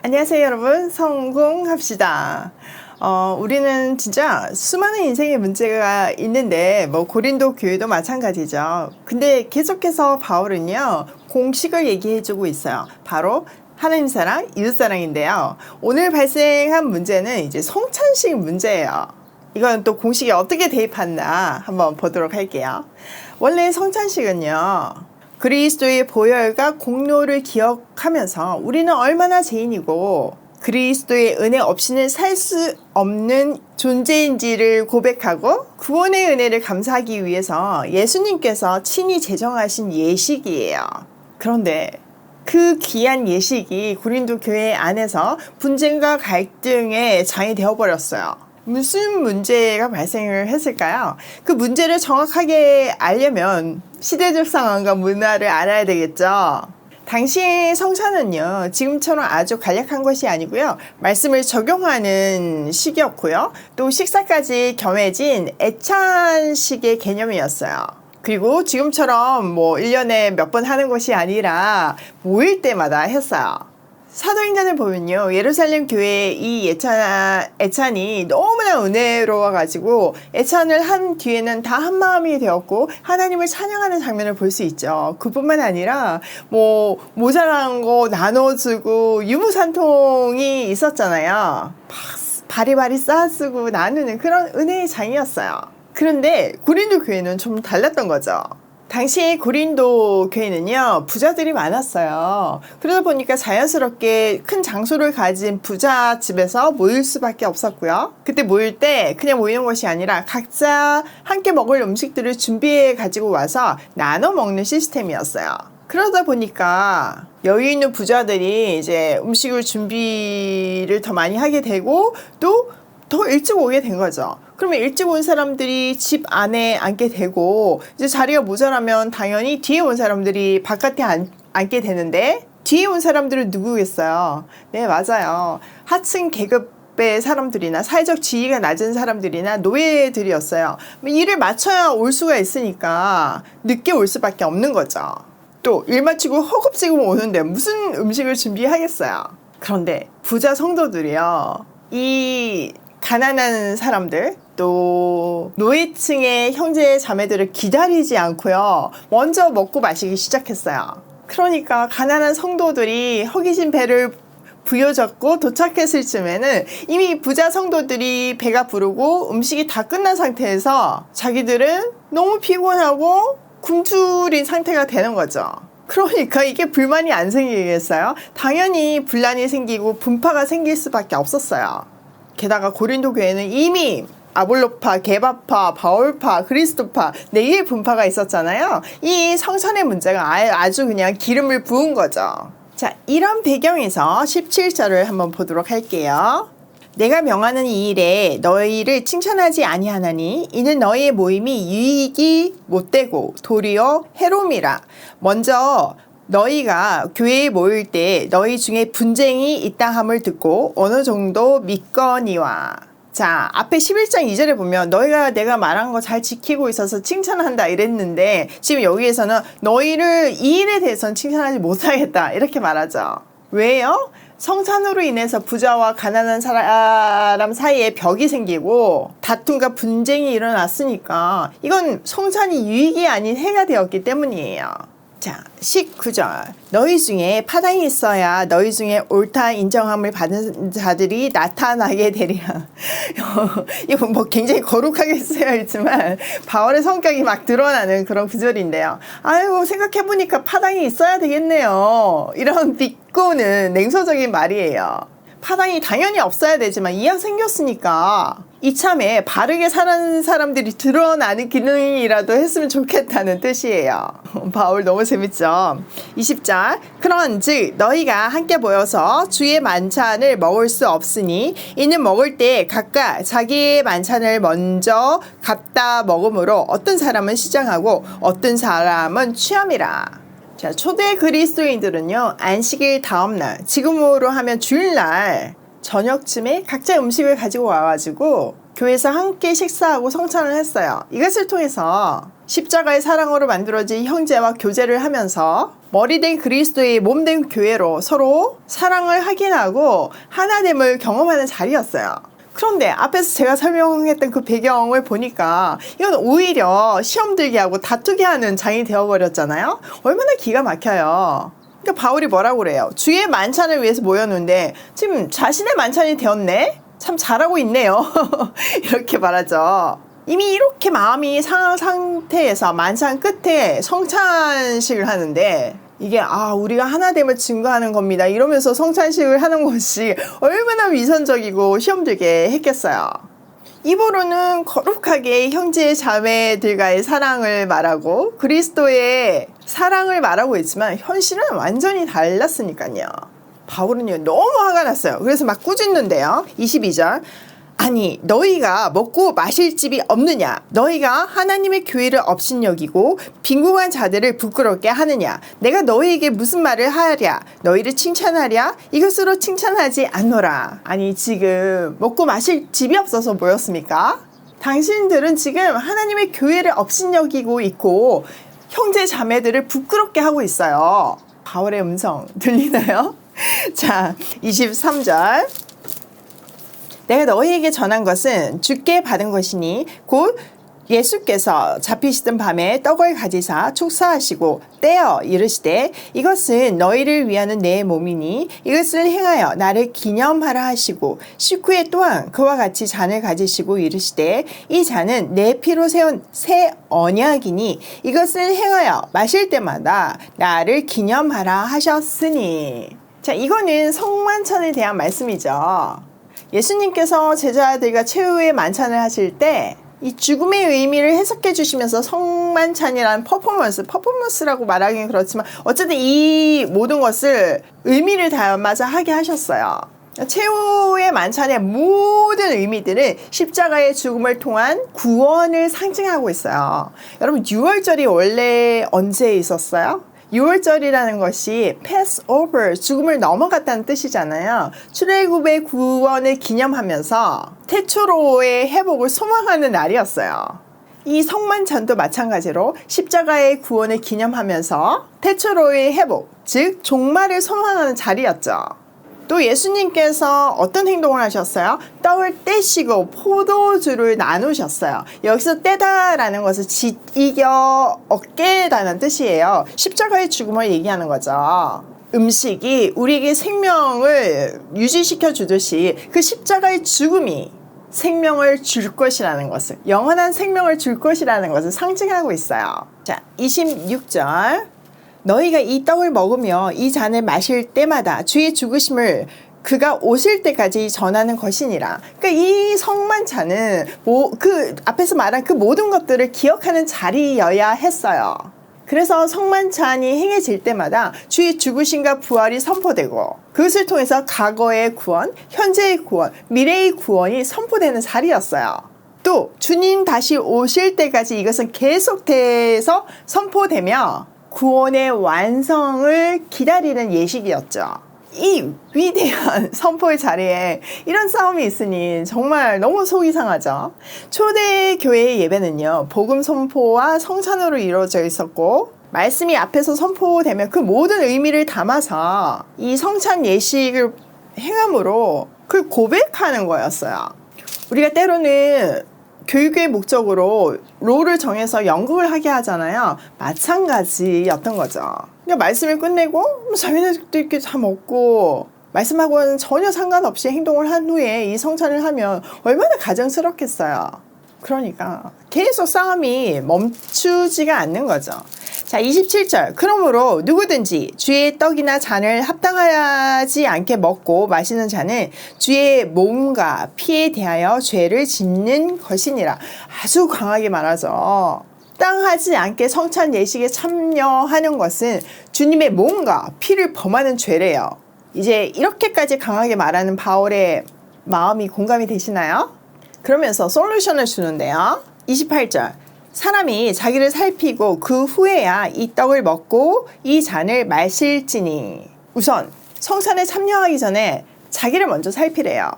안녕하세요 여러분, 성공합시다. 우리는 진짜 수많은 인생의 문제가 있는데 고린도 교회도 마찬가지죠. 근데 계속해서 바울은요 공식을 얘기해주고 있어요. 바로 하나님 사랑, 이웃 사랑인데요. 오늘 발생한 문제는 이제 성찬식 문제예요. 이건 또 공식에 어떻게 대입한다 한번 보도록 할게요. 원래 성찬식은요 그리스도의 보혈과 공로를 기억하면서 우리는 얼마나 죄인이고 그리스도의 은혜 없이는 살 수 없는 존재인지를 고백하고 구원의 은혜를 감사하기 위해서 예수님께서 친히 제정하신 예식이에요. 그런데 그 귀한 예식이 고린도 교회 안에서 분쟁과 갈등의 장이 되어버렸어요. 무슨 문제가 발생을 했을까요? 그 문제를 정확하게 알려면 시대적 상황과 문화를 알아야 되겠죠. 당시의 성찬은요 지금처럼 아주 간략한 것이 아니고요 말씀을 적용하는 시기였고요 또 식사까지 겸해진 애찬식의 개념이었어요. 그리고 지금처럼 1년에 몇 번 하는 것이 아니라 모일 때마다 했어요. 사도행전을 보면요 예루살렘 교회의 이 애찬이 너무나 은혜로워가지고 애찬을 한 뒤에는 다 한마음이 되었고 하나님을 찬양하는 장면을 볼 수 있죠. 그뿐만 아니라 모자란 거 나눠주고 유무산통이 있었잖아요. 바리바리 쌓아쓰고 나누는 그런 은혜의 장이었어요. 그런데 고린도 교회는 좀 달랐던 거죠. 당시 고린도 교회는요 부자들이 많았어요. 그러다 보니까 자연스럽게 큰 장소를 가진 부자 집에서 모일 수밖에 없었고요. 그때 모일 때 그냥 모이는 것이 아니라 각자 함께 먹을 음식들을 준비해 가지고 와서 나눠 먹는 시스템이었어요. 그러다 보니까 여유 있는 부자들이 이제 음식을 준비를 더 많이 하게 되고 또 더 일찍 오게 된 거죠. 그러면 일찍 온 사람들이 집 안에 앉게 되고 이제 자리가 모자라면 당연히 뒤에 온 사람들이 바깥에 앉게 되는데 뒤에 온 사람들은 누구겠어요? 네, 맞아요. 하층 계급의 사람들이나 사회적 지위가 낮은 사람들이나 노예들이었어요. 일을 마쳐야 올 수가 있으니까 늦게 올 수밖에 없는 거죠. 또 일 마치고 허겁지겁 오는데 무슨 음식을 준비하겠어요? 그런데 부자 성도들이요 이 가난한 사람들 또 노예층의 형제 자매들을 기다리지 않고요 먼저 먹고 마시기 시작했어요. 그러니까 가난한 성도들이 허기진 배를 부여잡고 도착했을 쯤에는 이미 부자 성도들이 배가 부르고 음식이 다 끝난 상태에서 자기들은 너무 피곤하고 굶주린 상태가 되는 거죠. 그러니까 이게 불만이 안 생기겠어요? 당연히 분란이 생기고 분파가 생길 수밖에 없었어요. 게다가 고린도 교회는 이미 아볼로파, 게바파, 바울파, 그리스도파 4개의 분파가 있었잖아요. 이 성찬의 문제가 아주 그냥 기름을 부은 거죠. 자, 이런 배경에서 17절을 한번 보도록 할게요. 내가 명하는 이 일에 너희를 칭찬하지 아니하나니 이는 너희의 모임이 유익이 못되고 도리어 해롬이라. 먼저 너희가 교회에 모일 때 너희 중에 분쟁이 있다 함을 듣고 어느 정도 믿거니와. 자, 앞에 11장 2절에 보면 너희가 내가 말한 거 잘 지키고 있어서 칭찬한다 이랬는데 지금 여기에서는 너희를 이 일에 대해서는 칭찬하지 못하겠다 이렇게 말하죠. 왜요? 성찬으로 인해서 부자와 가난한 사람 사이에 벽이 생기고 다툼과 분쟁이 일어났으니까 이건 성찬이 유익이 아닌 해가 되었기 때문이에요. 자, 19절. 너희 중에 파당이 있어야 너희 중에 옳다 인정함을 받은 자들이 나타나게 되리라. 이거 굉장히 거룩하게 쓰여 있지만 바울의 성격이 막 드러나는 그런 구절인데요. 아이고 생각해보니까 파당이 있어야 되겠네요. 이런 비꼬는 냉소적인 말이에요. 파당이 당연히 없어야 되지만 이왕 생겼으니까 이참에 바르게 사는 사람들이 드러나는 기능이라도 했으면 좋겠다는 뜻이에요. 바울 너무 재밌죠? 20절. 그런즉 너희가 함께 모여서 주의 만찬을 먹을 수 없으니 이는 먹을 때 각각 자기의 만찬을 먼저 갖다 먹으므로 어떤 사람은 시장하고 어떤 사람은 취함이라. 자, 초대 그리스도인들은요 안식일 다음날, 지금으로 하면 주일날 저녁쯤에 각자 음식을 가지고 와가지고 교회에서 함께 식사하고 성찬을 했어요. 이것을 통해서 십자가의 사랑으로 만들어진 형제와 교제를 하면서 머리된 그리스도의 몸된 교회로 서로 사랑을 확인하고 하나됨을 경험하는 자리였어요. 그런데 앞에서 제가 설명했던 그 배경을 보니까 이건 오히려 시험 들게 하고 다투게 하는 장이 되어버렸잖아요. 얼마나 기가 막혀요. 그러니까 바울이 뭐라고 그래요? 주의 만찬을 위해서 모였는데 지금 자신의 만찬이 되었네? 참 잘하고 있네요. 이렇게 말하죠. 이미 이렇게 마음이 상한 상태에서 만찬 끝에 성찬식을 하는데 이게 우리가 하나됨을 증거하는 겁니다 이러면서 성찬식을 하는 것이 얼마나 위선적이고 시험들게 했겠어요. 입으로는 거룩하게 형제 자매들과의 사랑을 말하고 그리스도의 사랑을 말하고 있지만 현실은 완전히 달랐으니까요. 바울은요 너무 화가 났어요. 그래서 막 꾸짖는데요. 22절 아니 너희가 먹고 마실 집이 없느냐? 너희가 하나님의 교회를 업신여기고 빈궁한 자들을 부끄럽게 하느냐? 내가 너희에게 무슨 말을 하랴? 너희를 칭찬하랴? 이것으로 칭찬하지 않노라. 아니 지금 먹고 마실 집이 없어서 모였습니까? 당신들은 지금 하나님의 교회를 업신여기고 있고 형제 자매들을 부끄럽게 하고 있어요. 바울의 음성 들리나요? 자 23절 내가 너희에게 전한 것은 주께 받은 것이니 곧 예수께서 잡히시던 밤에 떡을 가지사 축사하시고 떼어 이르시되 이것은 너희를 위하는 내 몸이니 이것을 행하여 나를 기념하라 하시고 식후에 또한 그와 같이 잔을 가지시고 이르시되 이 잔은 내 피로 세운 새 언약이니 이것을 행하여 마실 때마다 나를 기념하라 하셨으니. 자, 이거는 성만찬에 대한 말씀이죠. 예수님께서 제자들과 최후의 만찬을 하실 때 이 죽음의 의미를 해석해 주시면서 성만찬이라는 퍼포먼스라고 말하기는 그렇지만 어쨌든 이 모든 것을 의미를 담아서 하게 하셨어요. 최후의 만찬의 모든 의미들은 십자가의 죽음을 통한 구원을 상징하고 있어요. 여러분 6월절이 원래 언제 있었어요? 6월절이라는 것이 Passover, 죽음을 넘어갔다는 뜻이잖아요. 출애굽의 구원을 기념하면서 태초로의 회복을 소망하는 날이었어요. 이 성만찬도 마찬가지로 십자가의 구원을 기념하면서 태초로의 회복, 즉 종말을 소망하는 자리였죠. 또 예수님께서 어떤 행동을 하셨어요? 떡을 떼시고 포도주를 나누셨어요. 여기서 떼다라는 것은 이겨 얻게라는 뜻이에요. 십자가의 죽음을 얘기하는 거죠. 음식이 우리에게 생명을 유지시켜 주듯이 그 십자가의 죽음이 생명을 줄 것이라는 것을, 영원한 생명을 줄 것이라는 것을 상징하고 있어요. 자, 26절. 너희가 이 떡을 먹으며 이 잔을 마실 때마다 주의 죽으심을 그가 오실 때까지 전하는 것이니라. 그러니까 이 성만찬은 그 앞에서 말한 그 모든 것들을 기억하는 자리여야 했어요. 그래서 성만찬이 행해질 때마다 주의 죽으심과 부활이 선포되고 그것을 통해서 과거의 구원, 현재의 구원, 미래의 구원이 선포되는 자리였어요. 또 주님 다시 오실 때까지 이것은 계속돼서 선포되며 구원의 완성을 기다리는 예식이었죠. 이 위대한 선포의 자리에 이런 싸움이 있으니 정말 너무 속이 상하죠. 초대 교회의 예배는요, 복음 선포와 성찬으로 이루어져 있었고 말씀이 앞에서 선포되면 그 모든 의미를 담아서 이 성찬 예식을 행함으로 그걸 고백하는 거였어요. 우리가 때로는 교육의 목적으로 롤을 정해서 연극을 하게 하잖아요. 마찬가지였던 거죠. 그러니까 말씀을 끝내고 자기네들도 이렇게 다 먹고 말씀하고는 전혀 상관없이 행동을 한 후에 이 성찬을 하면 얼마나 가증스럽겠어요. 그러니까 계속 싸움이 멈추지가 않는 거죠. 자, 27절. 그러므로 누구든지 주의 떡이나 잔을 합당하지 않게 먹고 마시는 자는 주의 몸과 피에 대하여 죄를 짓는 것이니라. 아주 강하게 말하죠. 합당하지 않게 성찬 예식에 참여하는 것은 주님의 몸과 피를 범하는 죄래요. 이제 이렇게까지 강하게 말하는 바울의 마음이 공감이 되시나요? 그러면서 솔루션을 주는데요. 28절. 사람이 자기를 살피고 그 후에야 이 떡을 먹고 이 잔을 마실지니. 우선 성찬에 참여하기 전에 자기를 먼저 살피래요.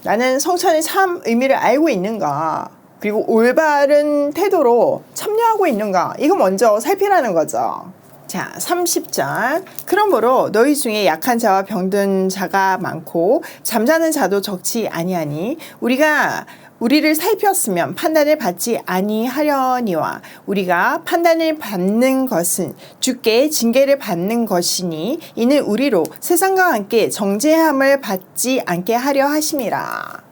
나는 성찬의 참 의미를 알고 있는가, 그리고 올바른 태도로 참여하고 있는가, 이거 먼저 살피라는 거죠. 자, 30절. 그러므로 너희 중에 약한 자와 병든 자가 많고 잠자는 자도 적지 아니하니 우리를 살폈으면 판단을 받지 아니하려니와 우리가 판단을 받는 것은 주께 징계를 받는 것이니 이는 우리로 세상과 함께 정죄함을 받지 않게 하려 하심이라.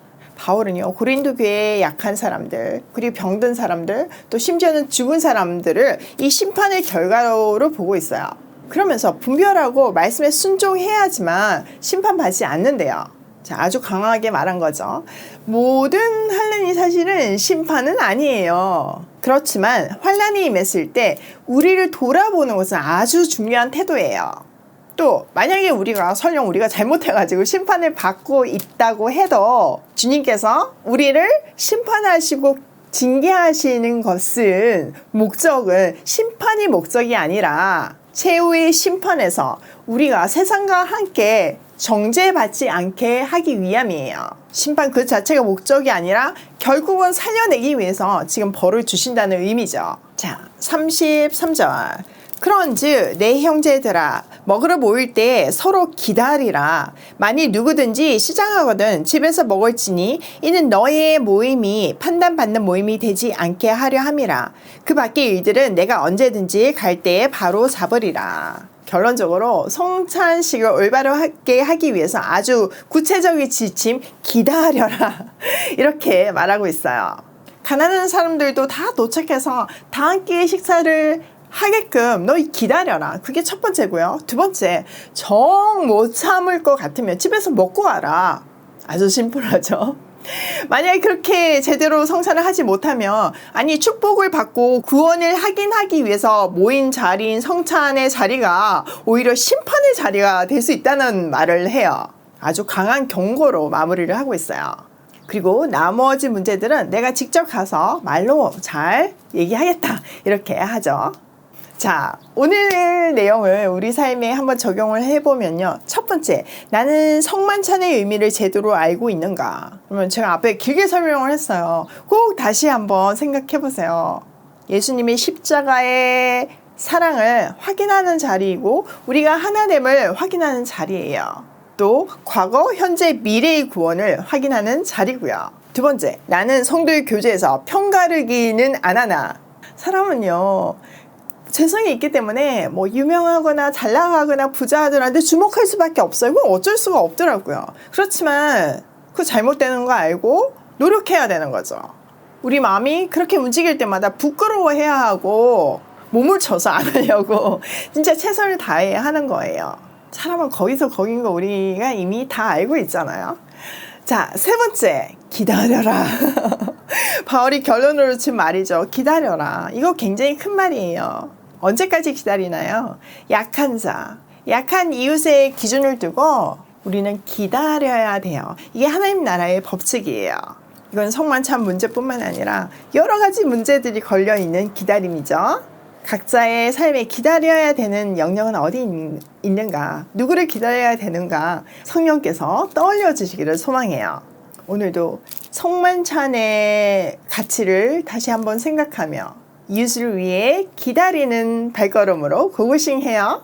바울은요, 고린도 교회의 약한 사람들, 그리고 병든 사람들, 또 심지어는 죽은 사람들을 이 심판의 결과로 보고 있어요. 그러면서 분별하고 말씀에 순종해야지만 심판받지 않는데요. 자, 아주 강하게 말한 거죠. 모든 환난이 사실은 심판은 아니에요. 그렇지만 환난이 임했을 때 우리를 돌아보는 것은 아주 중요한 태도예요. 또 만약에 설령 우리가 잘못해가지고 심판을 받고 있다고 해도 주님께서 우리를 심판하시고 징계하시는 것은 목적은 심판이 목적이 아니라 최후의 심판에서 우리가 세상과 함께 정죄받지 않게 하기 위함이에요. 심판 그 자체가 목적이 아니라 결국은 살려내기 위해서 지금 벌을 주신다는 의미죠. 자, 33절. 그런즉 내 형제들아 먹으러 모일 때 서로 기다리라. 만일 누구든지 시장하거든 집에서 먹을지니 이는 너의 모임이 판단받는 모임이 되지 않게 하려 함이라. 그 밖의 일들은 내가 언제든지 갈 때에 바로 잡으리라. 결론적으로 성찬식을 올바르게 하기 위해서 아주 구체적인 지침 기다려라. 이렇게 말하고 있어요. 가난한 사람들도 다 도착해서 다 함께 식사를 하게끔 너 기다려라. 그게 첫 번째고요. 두 번째, 정 못 참을 것 같으면 집에서 먹고 와라. 아주 심플하죠. 만약에 그렇게 제대로 성찬을 하지 못하면 축복을 받고 구원을 하기 위해서 모인 자리인 성찬의 자리가 오히려 심판의 자리가 될 수 있다는 말을 해요. 아주 강한 경고로 마무리를 하고 있어요. 그리고 나머지 문제들은 내가 직접 가서 말로 잘 얘기하겠다. 이렇게 하죠. 자, 오늘 내용을 우리 삶에 한번 적용을 해보면요. 첫 번째, 나는 성만찬의 의미를 제대로 알고 있는가? 그러면 제가 앞에 길게 설명을 했어요. 꼭 다시 한번 생각해보세요. 예수님의 십자가의 사랑을 확인하는 자리이고 우리가 하나됨을 확인하는 자리예요. 또 과거, 현재, 미래의 구원을 확인하는 자리고요. 두 번째, 나는 성도의 교제에서 편가르기는 안 하나? 사람은요, 재성이 있기 때문에 유명하거나 잘 나가거나 부자들한테 주목할 수밖에 없어요. 그건 어쩔 수가 없더라고요. 그렇지만 그거 잘못되는 거 알고 노력해야 되는 거죠. 우리 마음이 그렇게 움직일 때마다 부끄러워해야 하고 몸을 쳐서 안 하려고 진짜 최선을 다해야 하는 거예요. 사람은 거기서 거긴 거 우리가 이미 다 알고 있잖아요. 자, 세 번째, 기다려라. 바울이 결론으로 친 말이죠. 기다려라. 이거 굉장히 큰 말이에요. 언제까지 기다리나요? 약한 자, 약한 이웃의 기준을 두고 우리는 기다려야 돼요. 이게 하나님 나라의 법칙이에요. 이건 성만찬 문제뿐만 아니라 여러 가지 문제들이 걸려있는 기다림이죠. 각자의 삶에 기다려야 되는 영역은 어디 있는가? 누구를 기다려야 되는가? 성령께서 떠올려 주시기를 소망해요. 오늘도 성만찬의 가치를 다시 한번 생각하며 이웃을 위해 기다리는 발걸음으로 고고싱해요.